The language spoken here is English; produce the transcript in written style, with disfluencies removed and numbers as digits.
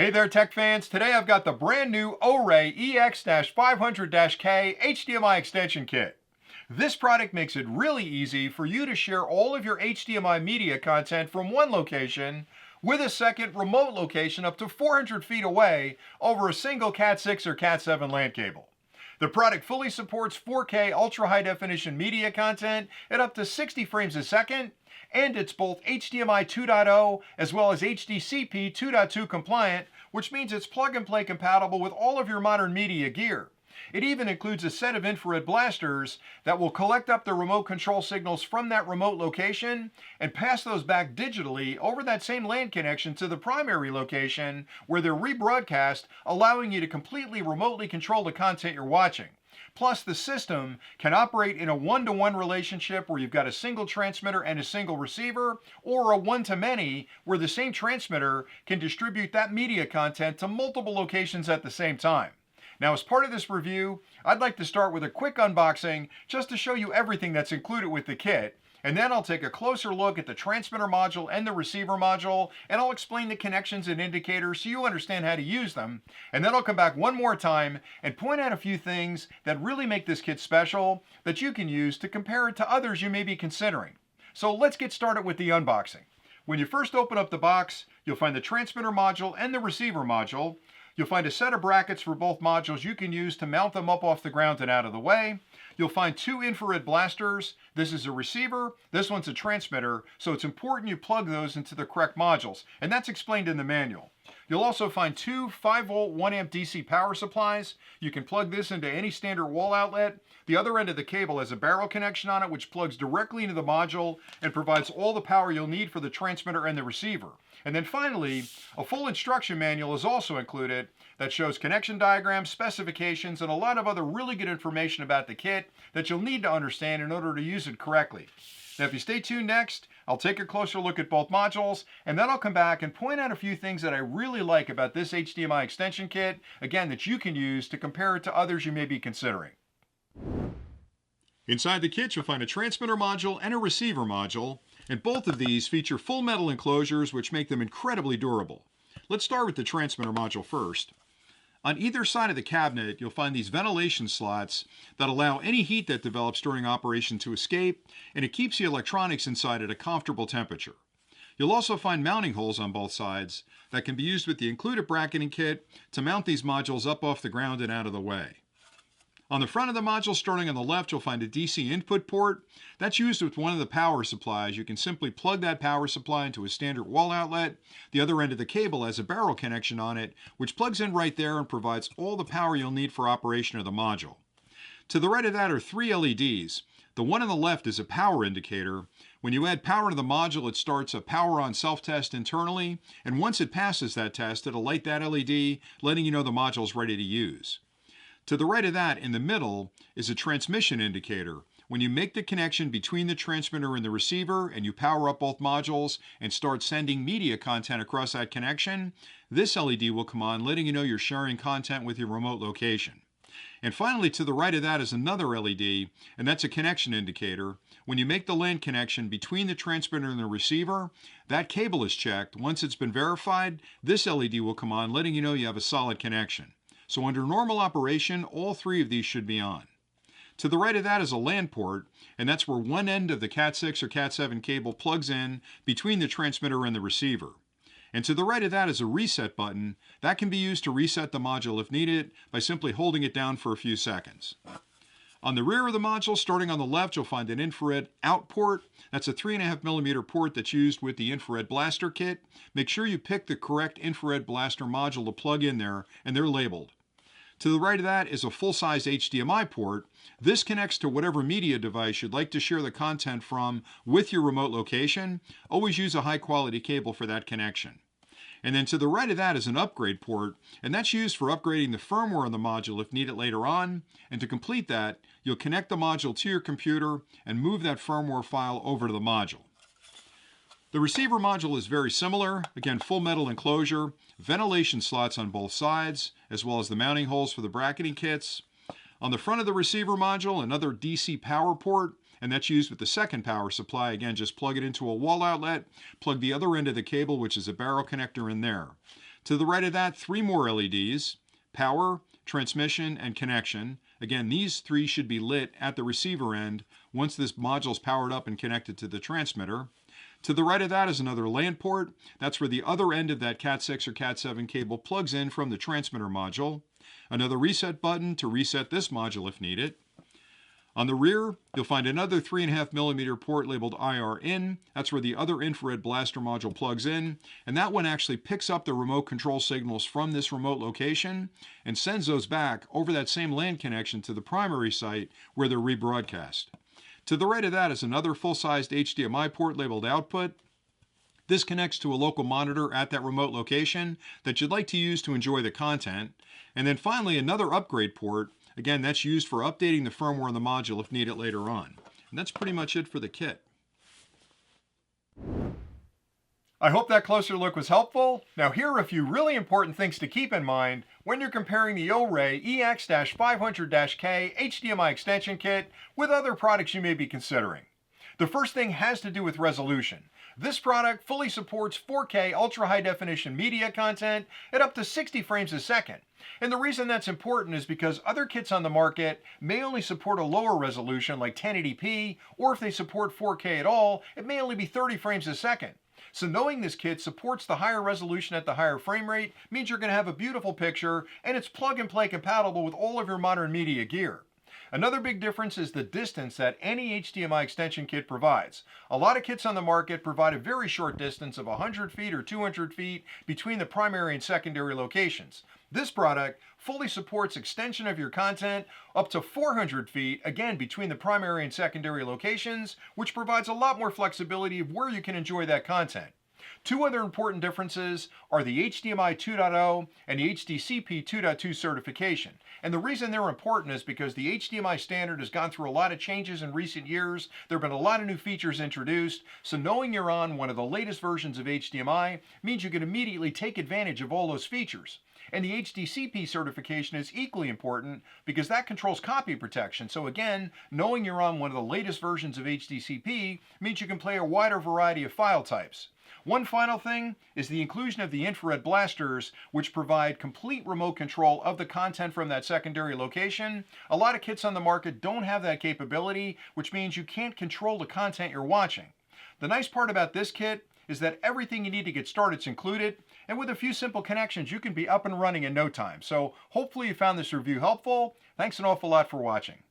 Hey there, tech fans. Today I've got the brand new Orei EX-500-K HDMI extension kit. This product makes it really easy for you to share all of your HDMI media content from one location with a second remote location up to 400 feet away over a single Cat6 or Cat7 LAN cable. The product fully supports 4K ultra high definition media content at up to 60 frames a second, and it's both HDMI 2.0 as well as HDCP 2.2 compliant, which means it's plug and play compatible with all of your modern media gear. It even includes a set of infrared blasters that will collect up the remote control signals from that remote location and pass those back digitally over that same LAN connection to the primary location where they're rebroadcast, allowing you to completely remotely control the content you're watching. Plus, the system can operate in a one-to-one relationship where you've got a single transmitter and a single receiver, or a one-to-many where the same transmitter can distribute that media content to multiple locations at the same time. Now, as part of this review, I'd like to start with a quick unboxing just to show you everything that's included with the kit, and then I'll take a closer look at the transmitter module and the receiver module, and I'll explain the connections and indicators so you understand how to use them, and then I'll come back one more time and point out a few things that really make this kit special that you can use to compare it to others you may be considering. So let's get started with the unboxing. When you first open up the box, you'll find the transmitter module and the receiver module. You'll find a set of brackets for both modules you can use to mount them up off the ground and out of the way. You'll find two infrared blasters. This is a receiver, this one's a transmitter, so it's important you plug those into the correct modules, and that's explained in the manual. You'll also find two 5-volt 1-amp DC power supplies. You can plug this into any standard wall outlet. The other end of the cable has a barrel connection on it which plugs directly into the module and provides all the power you'll need for the transmitter and the receiver. And then finally, a full instruction manual is also included that shows connection diagrams, specifications, and a lot of other really good information about the kit that you'll need to understand in order to use it correctly. Now, if you stay tuned next, I'll take a closer look at both modules, and then I'll come back and point out a few things that I really like about this HDMI extension kit, again, that you can use to compare it to others you may be considering. Inside the kit, you'll find a transmitter module and a receiver module, and both of these feature full metal enclosures which make them incredibly durable. Let's start with the transmitter module first. On either side of the cabinet, you'll find these ventilation slots that allow any heat that develops during operation to escape, and it keeps the electronics inside at a comfortable temperature. You'll also find mounting holes on both sides that can be used with the included bracketing kit to mount these modules up off the ground and out of the way. On the front of the module, starting on the left, you'll find a DC input port. That's used with one of the power supplies. You can simply plug that power supply into a standard wall outlet. The other end of the cable has a barrel connection on it, which plugs in right there and provides all the power you'll need for operation of the module. To the right of that are three LEDs. The one on the left is a power indicator. When you add power to the module, it starts a power on self-test internally, and once it passes that test, it'll light that LED, letting you know the module is ready to use. To the right of that, in the middle, is a transmission indicator. When you make the connection between the transmitter and the receiver and you power up both modules and start sending media content across that connection, this LED will come on, letting you know you're sharing content with your remote location. And finally, to the right of that is another LED, and that's a connection indicator. When you make the LAN connection between the transmitter and the receiver, that cable is checked. Once it's been verified, this LED will come on, letting you know you have a solid connection. So under normal operation, all three of these should be on. To the right of that is a LAN port, and that's where one end of the Cat6 or Cat7 cable plugs in between the transmitter and the receiver. And to the right of that is a reset button. That can be used to reset the module if needed by simply holding it down for a few seconds. On the rear of the module, starting on the left, you'll find an infrared out port. That's a 3.5mm port that's used with the infrared blaster kit. Make sure you pick the correct infrared blaster module to plug in there, and they're labeled. To the right of that is a full-size HDMI port. This connects to whatever media device you'd like to share the content from with your remote location. Always use a high-quality cable for that connection. And then to the right of that is an upgrade port, and that's used for upgrading the firmware on the module if needed later on. And to complete that, you'll connect the module to your computer and move that firmware file over to the module. The receiver module is very similar. Again, full metal enclosure, ventilation slots on both sides, as well as the mounting holes for the bracketing kits. On the front of the receiver module, another DC power port, and that's used with the second power supply. Again, just plug it into a wall outlet, plug the other end of the cable, which is a barrel connector, in there. To the right of that, 3 more LEDs, power, transmission, and connection. Again, these 3 should be lit at the receiver end once this module is powered up and connected to the transmitter. To the right of that is another LAN port. That's where the other end of that Cat6 or Cat7 cable plugs in from the transmitter module. Another reset button to reset this module if needed. On the rear, you'll find another 3.5mm port labeled IR in. That's where the other infrared blaster module plugs in. And that one actually picks up the remote control signals from this remote location and sends those back over that same LAN connection to the primary site where they're rebroadcast. To the right of that is another full-sized HDMI port labeled output. This connects to a local monitor at that remote location that you'd like to use to enjoy the content. And then finally, another upgrade port. Again, that's used for updating the firmware on the module if needed later on. And that's pretty much it for the kit. I hope that closer look was helpful. Now here are a few really important things to keep in mind when you're comparing the Orei EX-500-K HDMI extension kit with other products you may be considering. The first thing has to do with resolution. This product fully supports 4K ultra-high definition media content at up to 60 frames a second. And the reason that's important is because other kits on the market may only support a lower resolution like 1080p, or if they support 4K at all, it may only be 30 frames a second. So knowing this kit supports the higher resolution at the higher frame rate means you're going to have a beautiful picture, and it's plug and play compatible with all of your modern media gear. Another big difference is the distance that any HDMI extension kit provides. A lot of kits on the market provide a very short distance of 100 feet or 200 feet between the primary and secondary locations. This product fully supports extension of your content up to 400 feet, again between the primary and secondary locations, which provides a lot more flexibility of where you can enjoy that content. Two other important differences are the HDMI 2.0 and the HDCP 2.2 certification. And the reason they're important is because the HDMI standard has gone through a lot of changes in recent years. There have been a lot of new features introduced, so knowing you're on one of the latest versions of HDMI means you can immediately take advantage of all those features. And the HDCP certification is equally important because that controls copy protection. So again, knowing you're on one of the latest versions of HDCP means you can play a wider variety of file types. One final thing is the inclusion of the infrared blasters, which provide complete remote control of the content from that secondary location. A lot of kits on the market don't have that capability, which means you can't control the content you're watching. The nice part about this kit is that everything you need to get started is included, and with a few simple connections you can be up and running in no time. So hopefully you found this review helpful. Thanks an awful lot for watching.